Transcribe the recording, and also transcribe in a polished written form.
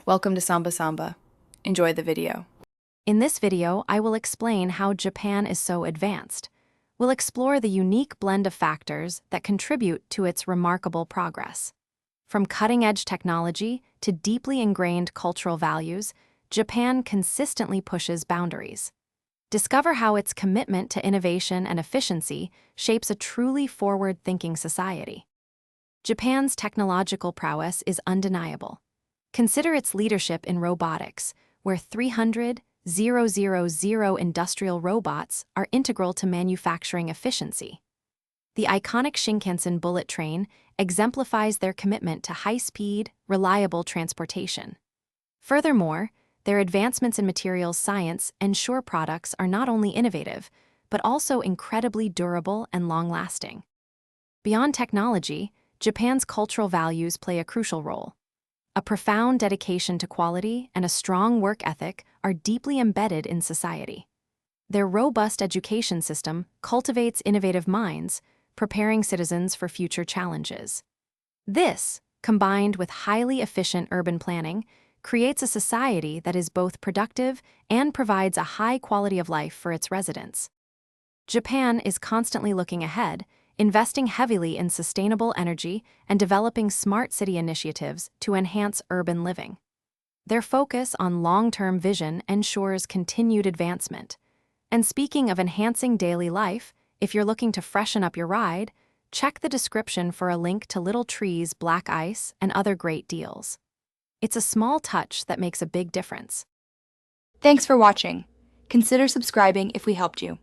Welcome to Samba Samba. Enjoy the video. In this video, I will explain how Japan is so advanced. We'll explore the unique blend of factors that contribute to its remarkable progress. From cutting-edge technology to deeply ingrained cultural values, Japan consistently pushes boundaries. Discover how its commitment to innovation and efficiency shapes a truly forward-thinking society. Japan's technological prowess is undeniable. Consider its leadership in robotics, where 300,000 industrial robots are integral to manufacturing efficiency. The iconic Shinkansen bullet train exemplifies their commitment to high-speed, reliable transportation. Furthermore, their advancements in materials science ensure products are not only innovative, but also incredibly durable and long-lasting. Beyond technology, Japan's cultural values play a crucial role. A profound dedication to quality and a strong work ethic are deeply embedded in society. Their robust education system cultivates innovative minds, preparing citizens for future challenges. This, combined with highly efficient urban planning, creates a society that is both productive and provides a high quality of life for its residents. Japan is constantly looking ahead, investing heavily in sustainable energy and developing smart city initiatives to enhance urban living. Their focus on long-term vision ensures continued advancement. And speaking of enhancing daily life, if you're looking to freshen up your ride, check the description for a link to Little Tree's Black Ice and other great deals. It's a small touch that makes a big difference. Thanks for watching. Consider subscribing if we helped you.